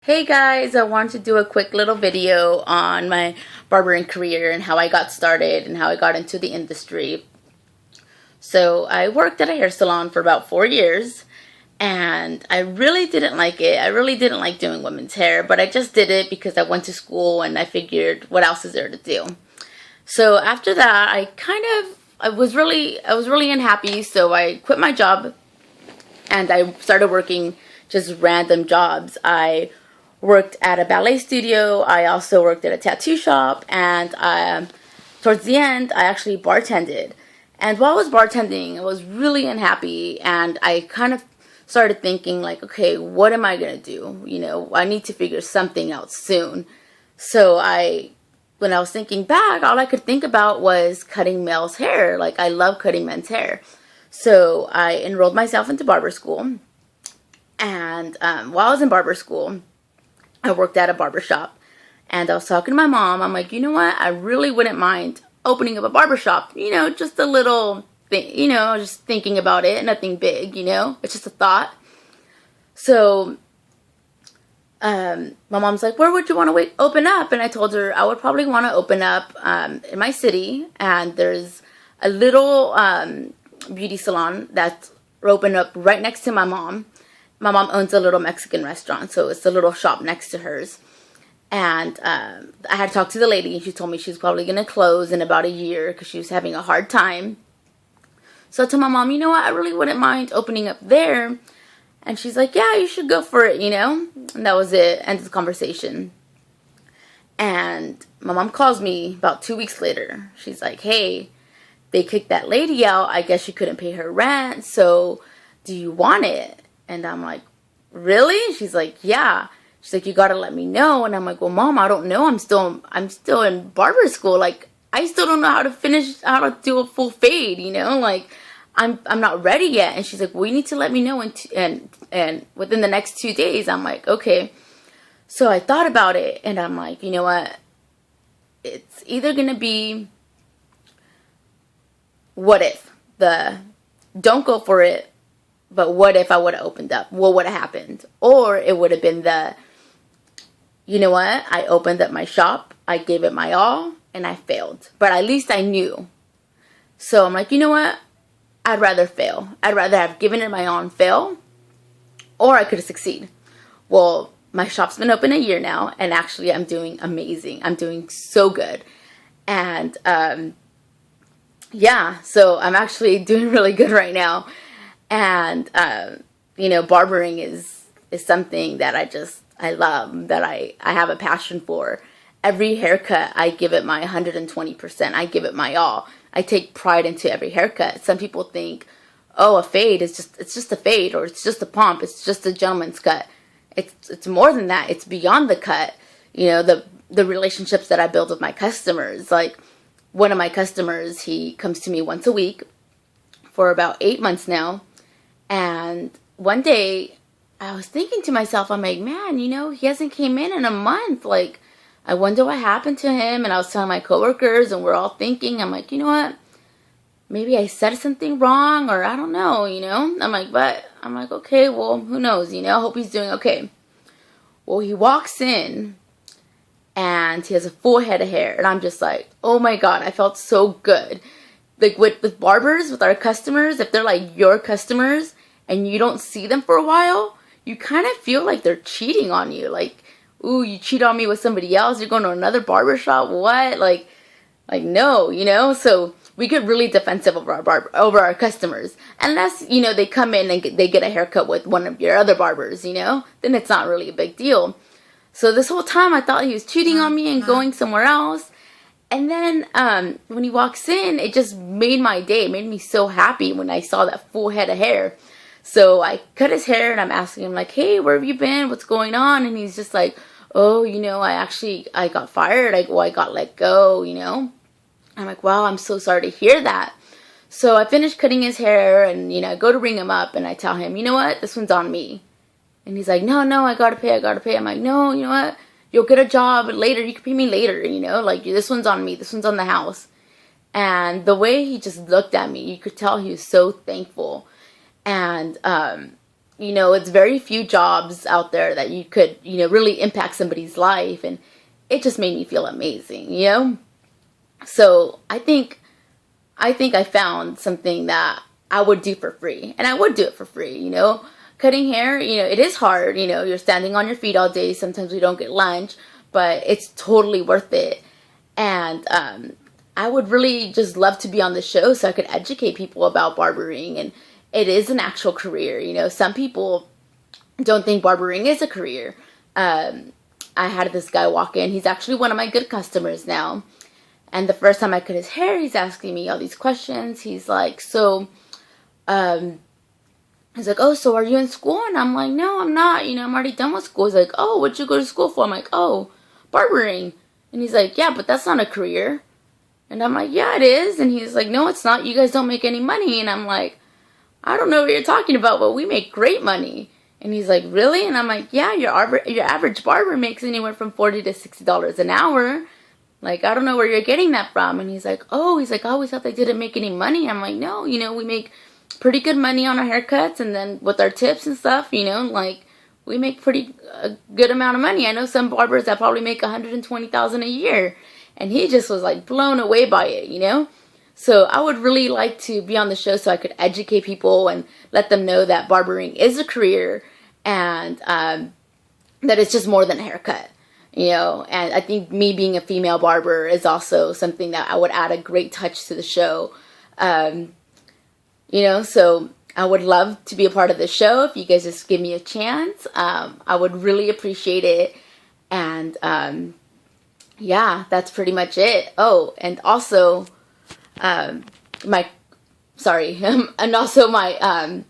Hey guys, I wanted to do a quick little video on my barbering career and how I got started and how I got into the industry. So I worked at a hair salon for about 4 years and I really didn't like it. I really didn't like doing women's hair, but I just did it because I went to school and I figured what else is there to do. So after that, I was really unhappy, so I quit my job and I started working just random jobs. I worked at a ballet studio. I also worked at a tattoo shop, and towards the end, I actually bartended. And while I was bartending, I was really unhappy, and I kind of started thinking like, okay, what am I gonna do? I need to figure something out soon. So when I was thinking back, all I could think about was cutting male's hair. Like, I love cutting men's hair. So I enrolled myself into barber school. And while I was in barber school, I worked at a barber shop. And I was talking to my mom. I'm like, you know what? I really wouldn't mind opening up a barber shop. Just a little thing. Just thinking about it. Nothing big, It's just a thought. So my mom's like, where would you want to open up? And I told her I would probably want to open up in my city. And there's a little beauty salon that's opened up right next to my mom. My mom owns a little Mexican restaurant, so it's a little shop next to hers. And I had talked to the lady, and she told me she was probably going to close in about a year because she was having a hard time. So I told my mom, you know what, I really wouldn't mind opening up there. And she's like, yeah, you should go for it, And that was it. End of the conversation. And my mom calls me about 2 weeks later. She's like, hey, they kicked that lady out. I guess she couldn't pay her rent. So do you want it? And I'm like, really? She's like, yeah. She's like, you gotta let me know. And I'm like, well, Mom, I don't know. I'm still in barber school. Like, I still don't know how to do a full fade. Like, I'm not ready yet. And she's like, well, you need to let me know. And within the next 2 days, I'm like, okay. So I thought about it, and I'm like, you know what? It's either gonna be, what if don't go for it. But what if I would have opened up? What would have happened? Or it would have been you know what? I opened up my shop. I gave it my all, and I failed. But at least I knew. So I'm like, you know what? I'd rather fail. I'd rather have given it my all and fail. Or I could have succeeded. Well, my shop's been open a year now, and actually I'm doing amazing. I'm doing so good. And yeah, so I'm actually doing really good right now. And, barbering is something that I love, that I have a passion for. Every haircut, I give it my 120%. I give it my all. I take pride into every haircut. Some people think, oh, a fade it's just a fade, or it's just a pomp. It's just a gentleman's cut. It's more than that. It's beyond the cut. The relationships that I build with my customers. Like, one of my customers, he comes to me once a week for about 8 months now. And one day, I was thinking to myself, I'm like, man, he hasn't came in a month. Like, I wonder what happened to him. And I was telling my coworkers, and we're all thinking, I'm like, you know what? Maybe I said something wrong, or I don't know, I'm like, okay, well, who knows, I hope he's doing okay. Well, he walks in, and he has a full head of hair. And I'm just like, oh my God, I felt so good. Like, with barbers, with our customers, if they're like your customers and you don't see them for a while, you kind of feel like they're cheating on you. Like, ooh, you cheat on me with somebody else, you're going to another barber shop, what? Like no, So we get really defensive over our customers. Unless, they come in and they get a haircut with one of your other barbers, then it's not really a big deal. So this whole time I thought he was cheating on me and going somewhere else. And then when he walks in, it just made my day. It made me so happy when I saw that full head of hair. So I cut his hair, and I'm asking him, like, hey, where have you been? What's going on? And he's just like, oh, I got fired. I got let go, I'm like, wow, I'm so sorry to hear that. So I finished cutting his hair, and, I go to ring him up, and I tell him, you know what? This one's on me. And he's like, no, I got to pay. I'm like, no, you know what? You'll get a job later. You can pay me later, like, this one's on me. This one's on the house. And the way he just looked at me, you could tell he was so thankful. And it's very few jobs out there that you could, really impact somebody's life. And it just made me feel amazing. So I found something that I would do for free, and I would do it for free. Cutting hair, it is hard. You're standing on your feet all day. Sometimes we don't get lunch, but it's totally worth it. And I would really just love to be on the show so I could educate people about barbering. And it is an actual career. Some people don't think barbering is a career. I had this guy walk in. He's actually one of my good customers now. And the first time I cut his hair, he's asking me all these questions. He's like, he's like, oh, so are you in school? And I'm like, no, I'm not. I'm already done with school. He's like, oh, what'd you go to school for? I'm like, oh, barbering. And he's like, yeah, but that's not a career. And I'm like, yeah, it is. And he's like, no, it's not. You guys don't make any money. And I'm like, I don't know what you're talking about, but we make great money. And he's like, really? And I'm like, yeah, your average barber makes anywhere from $40 to $60 an hour. Like, I don't know where you're getting that from. And he's like, I always thought they didn't make any money. I'm like, no, we make pretty good money on our haircuts, and then with our tips and stuff, like we make pretty good amount of money. I know some barbers that probably make $120,000 a year, and he just was like blown away by it. So I would really like to be on the show so I could educate people and let them know that barbering is a career, and that it's just more than a haircut. And I think me being a female barber is also something that I would add a great touch to the show. So I would love to be a part of the show. If you guys just give me a chance, I would really appreciate it. And that's pretty much it. Oh, and also and also my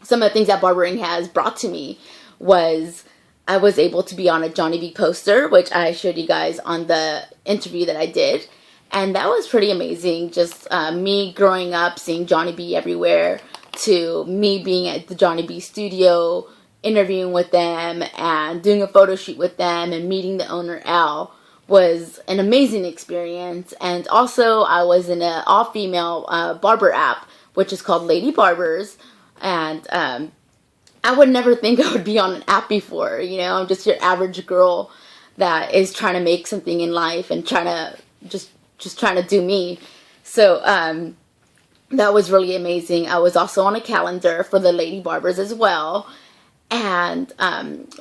some of the things that barbering has brought to me was I was able to be on a Johnny B poster, which I showed you guys on the interview that I did. And that was pretty amazing. Just me growing up, seeing Johnny B everywhere, to me being at the Johnny B studio, interviewing with them and doing a photo shoot with them and meeting the owner, Al, was an amazing experience. And also I was in an all-female barber app, which is called Lady Barbers. And I would never think I would be on an app before. I'm just your average girl that is trying to make something in life and trying to just trying to do me. So that was really amazing. I was also on a calendar for the Lady Barbers as well. And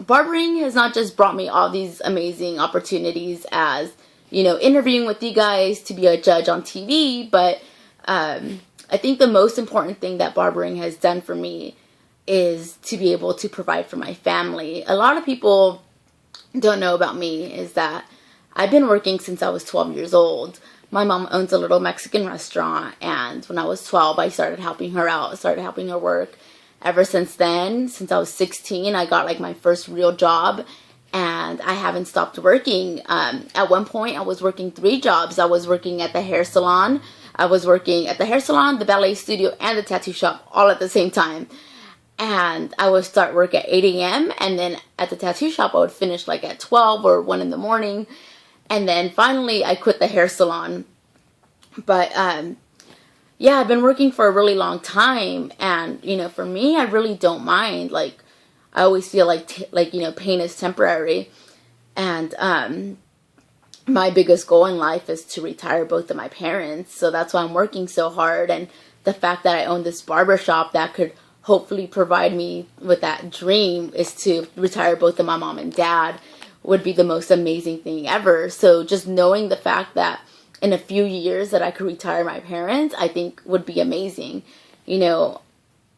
barbering has not just brought me all these amazing opportunities as, interviewing with you guys, to be a judge on TV, but I think the most important thing that barbering has done for me is to be able to provide for my family. A lot of people don't know about me is that I've been working since I was 12 years old. My mom owns a little Mexican restaurant, and when I was 12, I started helping her out, started helping her work. Ever since then, since I was 16, I got like my first real job, and I haven't stopped working. At one point, I was working 3 jobs. I was working at the hair salon. I was working at the hair salon, the ballet studio, and the tattoo shop all at the same time. And I would start work at 8 a.m. and then at the tattoo shop, I would finish like at 12 or 1 in the morning. And then finally, I quit the hair salon. But I've been working for a really long time. And, for me, I really don't mind. Like, I always feel like pain is temporary. And my biggest goal in life is to retire both of my parents. So that's why I'm working so hard. And the fact that I own this barber shop that could hopefully provide me with that dream is to retire both of my mom and dad would be the most amazing thing ever. So just knowing the fact that in a few years that I could retire my parents, I think would be amazing.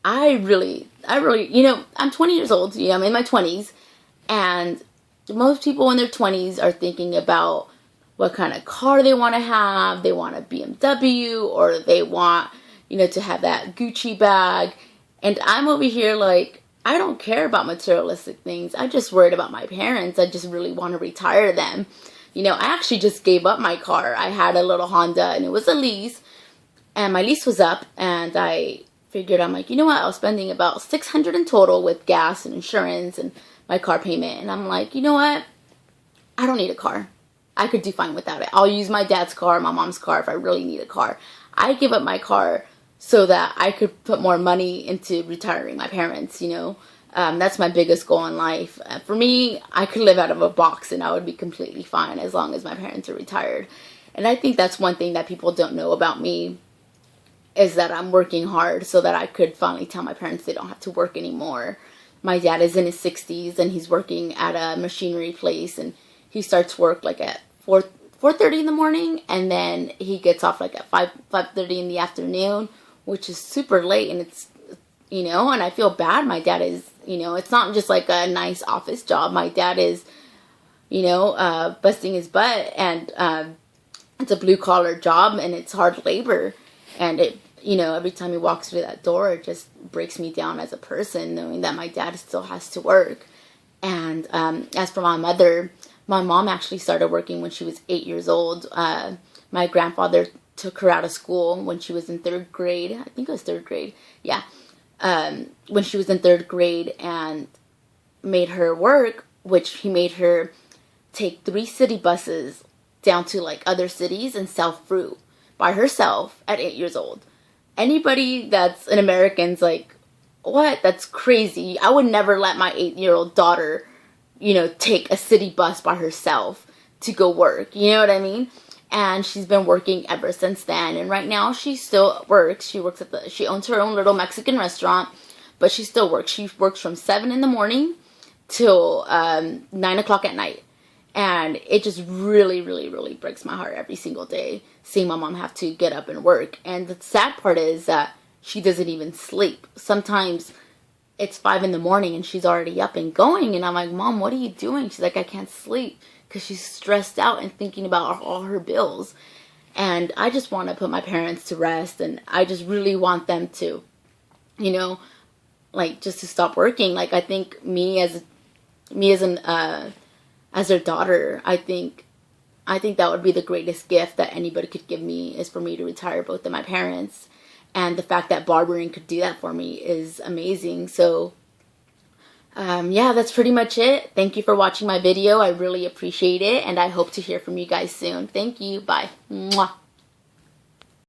I really, I'm 20 years old, I'm in my 20s, and most people in their 20s are thinking about what kind of car they want to have. They want a BMW, or they want, to have that Gucci bag. And I'm over here like, I don't care about materialistic things. I just worried about my parents. I just really want to retire them. I actually just gave up my car. I had a little Honda, and it was a lease. And my lease was up, and I figured, I'm like, I was spending about $600 in total with gas and insurance and my car payment. And I'm like, I don't need a car. I could do fine without it. I'll use my dad's car, my mom's car if I really need a car. I give up my car so that I could put more money into retiring my parents, That's my biggest goal in life. For me, I could live out of a box and I would be completely fine as long as my parents are retired. And I think that's one thing that people don't know about me, is that I'm working hard so that I could finally tell my parents they don't have to work anymore. My dad is in his 60s and he's working at a machinery place, and he starts work like at 4:30 in the morning, and then he gets off like at 5:30 in the afternoon, which is super late. And it's, and I feel bad. My dad is, it's not just like a nice office job. My dad is, busting his butt, and it's a blue collar job, and it's hard labor. And it, every time he walks through that door, it just breaks me down as a person, knowing that my dad still has to work. And as for my mother, my mom actually started working when she was 8 years old. My grandfather took her out of school when she was in 3rd grade. I think it was 3rd grade. Yeah. When she was in 3rd grade, and made her work, which he made her take 3 city buses down to like other cities and sell fruit by herself at 8 years old. Anybody that's an American's like, what? That's crazy. I would never let my 8-year-old daughter, take a city bus by herself to go work. You know what I mean? And she's been working ever since then. And right now she still works. She owns her own little Mexican restaurant, but she still works. She works from 7 in the morning till 9 o'clock at night. And it just really, really, really breaks my heart every single day seeing my mom have to get up and work. And the sad part is that she doesn't even sleep. Sometimes it's 5 in the morning and she's already up and going. And I'm like, Mom, what are you doing? She's like, I can't sleep, because she's stressed out and thinking about all her bills. And I just want to put my parents to rest. And I just really want them to, just to stop working. Like, I think as their daughter, I think that would be the greatest gift that anybody could give me, is for me to retire both of my parents. And the fact that barbering could do that for me is amazing. So, yeah, that's pretty much it. Thank you for watching my video. I really appreciate it. And I hope to hear from you guys soon. Thank you. Bye. Mwah.